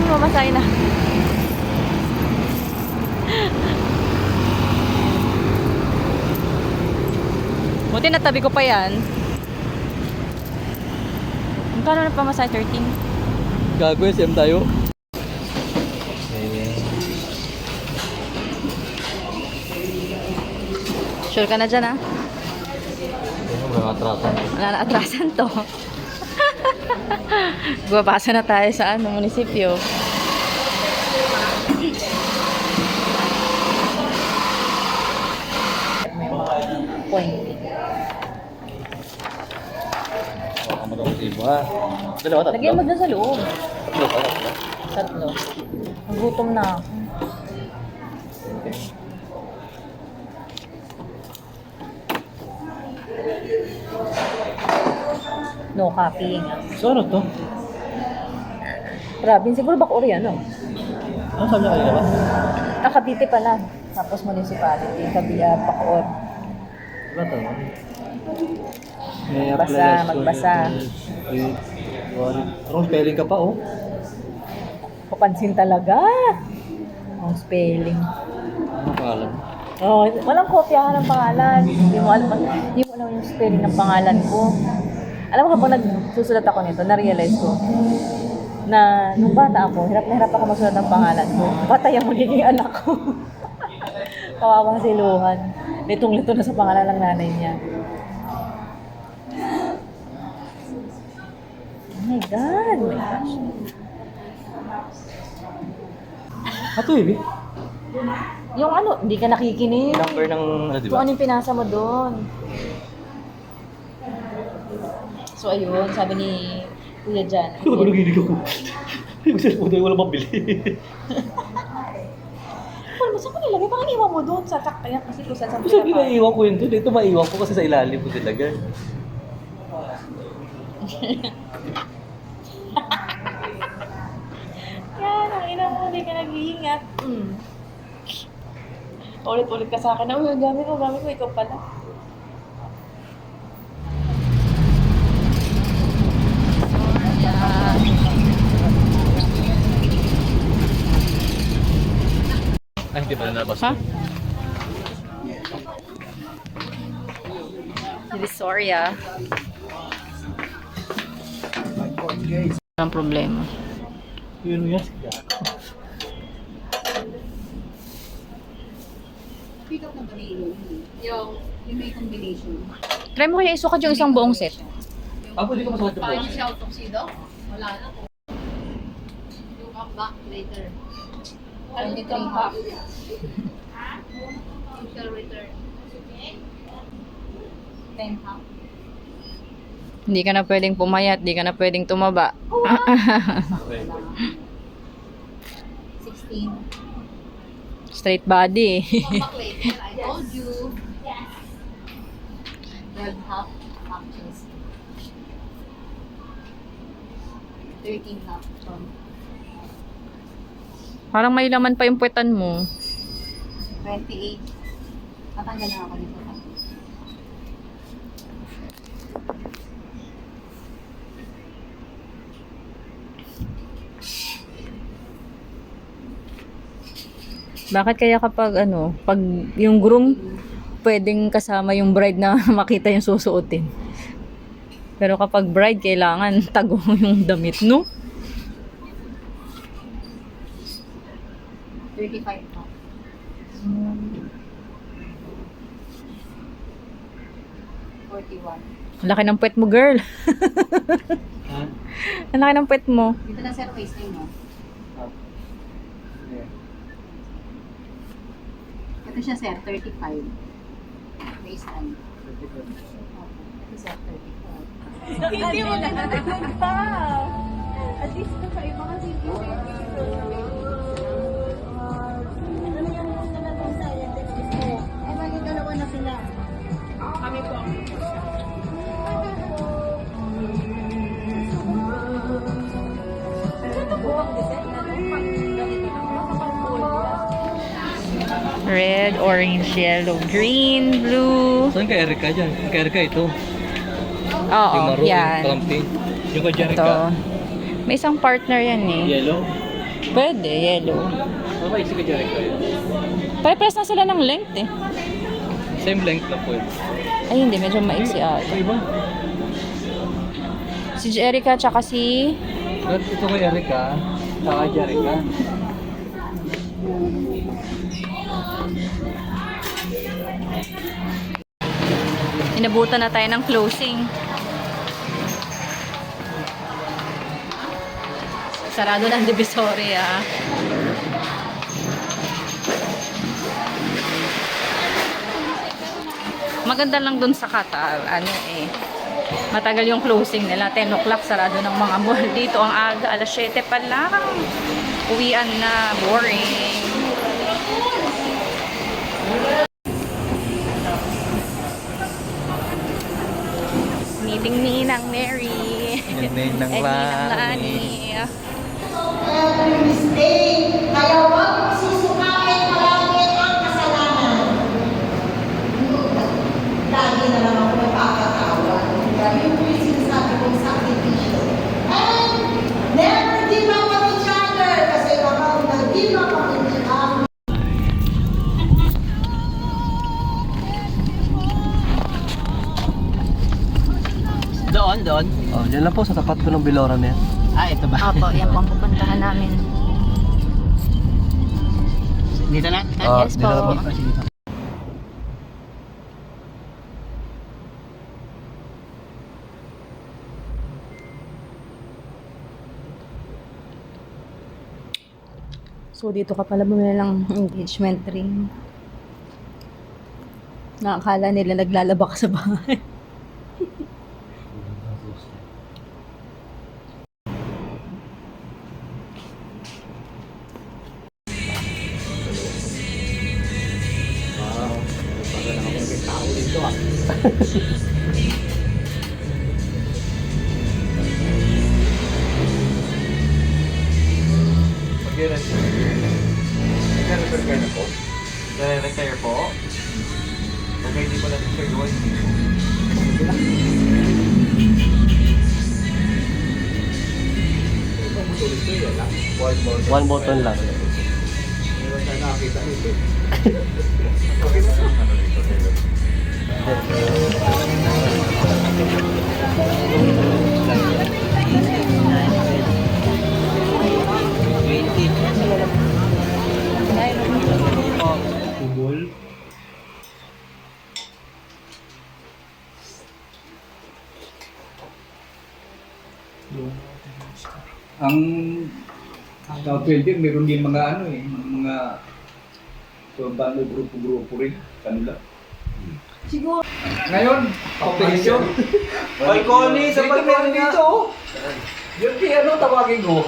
mamasahe na. Buti natabi ko pa yan. Magkano na pamasahe? 13? Gago, SM tayo. Sure ka na dyan, ha? Wala atrasan. Wala na atrasan to. Bumabasa na tayo sa munisipyo. Point. Baka mag-usibo ha. Dalawa, tatlo. Lagyan mo dyan sa loob. Tatlo pa, tatlo. Tatlo. Nagutom na ako. No copying. So ano to? Grabe, siguro ba Koreano? Ano sabi niya kanina ba? Cavite pala. Tapos municipality, Kabiya, Bacoor. Diba to? Basa, magbasa. Wrong spelling ka pa oh. Papansin talaga. Ang spelling. Ano pangalan? Oh, walang kopyahan ng pangalan. Hindi mo alam yung spelling ng pangalan ko. Alam mo habang nagsusulat ako nito, na-realize ko na nung bata ako, hirap na hirap ako magsulat ng pangalan ko. Patay ang magiging anak ko. Kawawa si Luhan. Litong-lito na sa pangalan ng nanay niya. Oh my God! Oh my gosh. Ato eh, Yung hindi ka nakikinig. number ng ano diba? Kung ano yung pinasa mo doon. So ayun, sabi ni Kuya Jan. Ano naginig ako? Yung cellphone tayo wala mabili. Wala, saan ko nilagay? Baka iniwan mo doon sa saktayan kasi kung saan Kasi ginaiwan ko yun doon. Ito maiwan ko kasi sa ilalim ko nilagay. Yan, ang ina mo, hindi ka nag-iingat. Ulit-ulit ka sa akin na, uy, gamit mo, ikaw pala. Ay, hindi pa nalabas. Ha? Divisoria. Walang problema. Yun yan. Pick up na ba ni yung may combination? Try mo kaya isukat yung isang buong set. Ah, pwede ka masukat yung Paano box. siya tuxedo? Wala na. Yung up back later. 23 half. You shall return. 10 half. Hindi ka na pwedeng pumayat, hindi ka na pwedeng tumaba. 16. Straight body. Come back later. I told you. 12 half. Half chest. 13 half. Parang may laman pa yung puwetan mo. 28. Natanggal na ako nito. Bakit kaya kapag pag yung groom, pwedeng kasama yung bride na makita yung susuotin. Pero kapag bride, kailangan tago yung damit, no? 35 half. 41. Laki ng puwet mo, girl. Ha? Ang laki ng puwet mo. Dito na sir, waistline mo. Ito siya sir, 35. Waistline. Ito sir, 35. Hindi mo nagtatagod pa. At least ito sa iba kasi Ay, bakit dalawa na sila? kami po. Red, orange, yellow, green, blue. Saan ka Erica dyan? Kay Erica ito. Oo, Yung maroon, yan. yung camping. Yung kay Ito. Jerica. May isang partner yan eh. Yellow. Pwede, yellow. Okay, sige, Jericho. Pare-press na sila ng length eh. Same length lang po yun. Ay, hindi. Medyo maiksi ata. Ay, iba. Si Jerica tsaka si... Ito kay Erika. Saka Jerica. Inabutan na tayo ng closing. Sarado ng Divisoria. Maganda lang dun sa Qatar. Ano eh. Matagal yung closing nila. 10 o'clock sarado ng mga mall. Dito ang aga. Alas 7 pa lang. Uwian na. Boring. Meeting Ninang Mary. Ninang And Ninang Lani. Every mistake, kaya huwag susukain palagi ang kasalanan. Lagi na lang ako nagpapatawa. Yung po yung sinasabi kong sakripisyo. And never give up on each other kasi kapag nag-give up on each other, Doon. Oh, dyan lang po sa tapat ko ng Bilora na yan. Ah, ito ba? Opo, yan po ang pupuntahan namin. Dito na? Yes po. So, dito ka pala bumili ng engagement ring. Nakakala nila naglalaba ka sa bahay. Nag-retire na po? Nag-retire po? Okay, hindi po natin sir gawin. One button lang. Ang South Philippines, meron din mga ano eh, mga sobrang grupo-grupo rin, kanila. siguro, Ngayon, competition. Oy, Connie, sa Dito meron dito oh. Yun kaya ano, tawagin ko.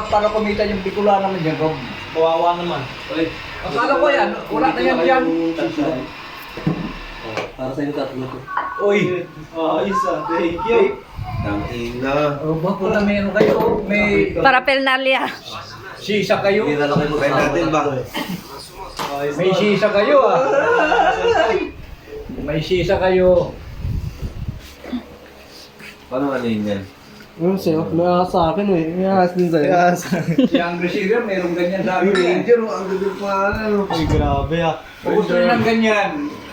Para kumita yung Bicol naman dyan, Rob. Kawawa naman. Oy, Akala ko yan, wala na yan dyan. para sa inyo tatlo to. Uy, Ayos ah, thank you. Tangina. bako na meron kayo, may Para pelnalia. sisa kayo. Hindi na lang kayo natin ba? May sisa kayo ah. May sisa kayo. Paano ano yun yan? Ano sa'yo? May sa akin eh. May ahas din sa'yo. Si Angry Syrian, meron ganyan sa amin. ang ganda pa ano. Ay, grabe ah. Kung gusto nyo ng ganyan,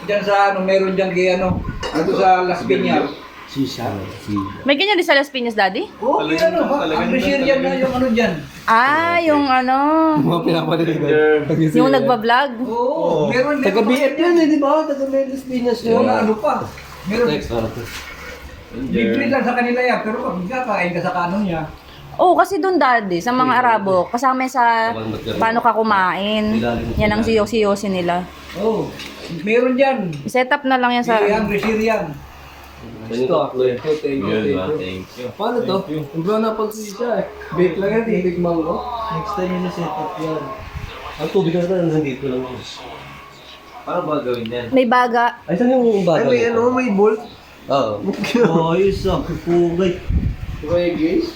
dyan sa ano, meron dyan kay ano, ito sa Las Piñas. Sisa. May ganyan din sa Las Piñas, Daddy? Oo, kay ano, Angry Syrian na yung ano dyan. Ah, yung ano, Mga pinapalitan. yung nagbablog. Oo, meron. Taga BF yan eh, di ba? Taga Melis Piñas Oo, yun. na ano pa. Meron. para to. Libre lang sa kanila yan, pero pag kakain ka sa kanon niya, Oo, kasi doon, Daddy, sa mga Arabo, kasama sa paano ka kumain. Yan ang siyo-siyosi nila. oo, meron dyan. Set up na lang yan Si sa... Angry Syrian. Ito. Thank you. Paano to? Hindi na pag-sisa eh. Bake lang yan, titig mango. Next time yun set up yan. Ang tubig na rin, nandito lang yun. Paano ba gawin yan? May baga. Ay, saan yung bago? Ay, may ano, may bolt. Oo. Ayos ah, pupugay. Okay, guys.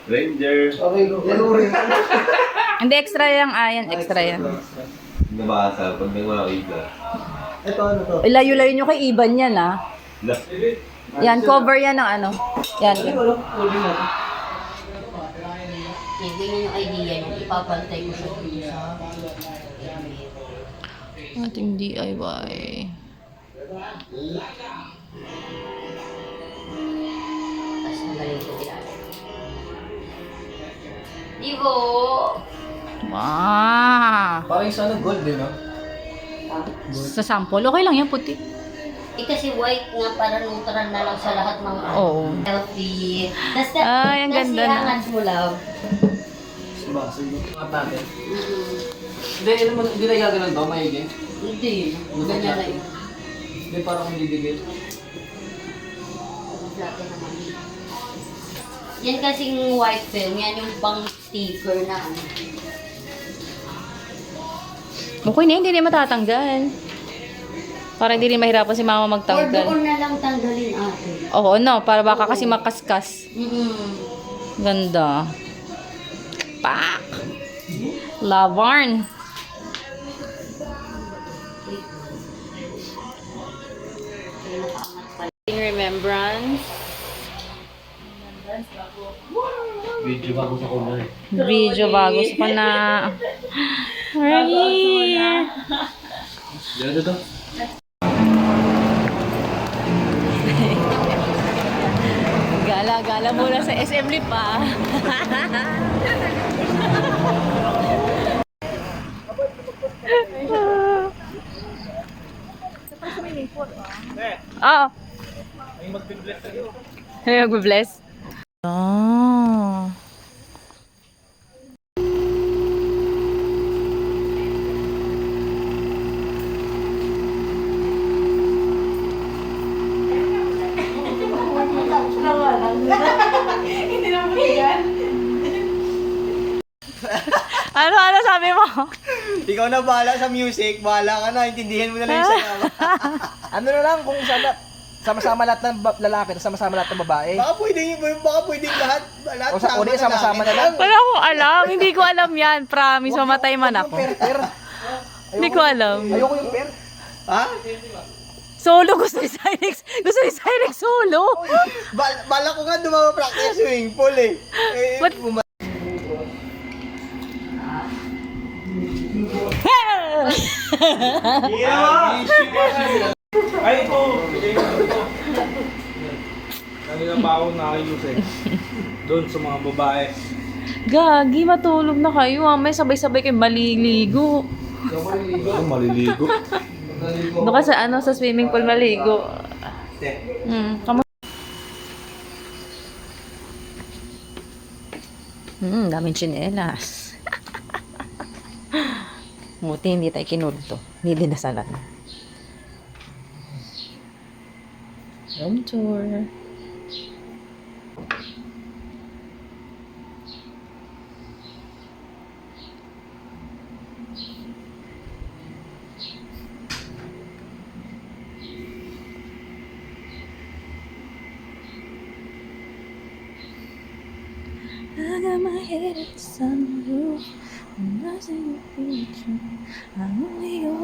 Ranger. Okay, ano rin. Hindi, extra yan. Ayan, extra yan. Nabasa pag may mga iba. Ito, ano to? Layo-layo nyo kay Iban yan, ah. Yan, cover yan ng ano. Yan. Ano, pwede natin. niya. Ganyan yung idea niya. Ipapantay ko siya dito sa Ating DIY. Tapos magaling ko ginagawa. Divo! Wow! Parang yung sana gold din, no? Sa sample, okay lang yan, puti. Kasi white nga para neutral na lang sa lahat ng Oo. healthy. Ay, ang ganda na. Nasiyangan mo love. Angat natin. Hindi, hindi na gaganon to, maigi. Hindi. Ganyan na yun. Hindi, parang hindi digit. Flat naman. Yan kasing white film, yan yung pang sticker na ano. Okay na, hindi na matatanggal. Para hindi rin mahirapan si mama Or magtanggal. doon na lang tanggalin ate. Oo, no. Para baka kasi makaskas. Ganda. Pak! Lavarn. In remembrance. Video bago sa kuna eh. Video bago sa pana. Right. Diyan to. Gala-gala muna sa SM Lipa. Oo. Ay magbe-bless tayo. Ay magbe-bless. Ah. Ano sabi mo? Ikaw na bahala sa music, bahala ka na, intindihin mo na lang yung sayaw. Ano na lang kung sama-sama lahat ng lalaki, sama-sama lahat ng babae. Baka pwedeng lahat o sa uli, sama-sama na lang. Wala akong alam. Hindi ko alam yan. Promise, mamatay man ako. Hindi ko alam. Ayoko yung per. Ha? Solo, gusto ni Cyrex solo. Bala ko nga practice swimming pool eh. What? Ay, ito! Kanina pa ako nakayus eh. Doon sa mga babae. Gagi, matulog na kayo. May sabay-sabay kayo maliligo. Ano maliligo? Doon ka sa swimming pool maligo. Daming tsinelas. Buti hindi tayo kinulto. Hindi dinasalan. Room tour. I got my head at the sunroof, and I see the future. I'm only your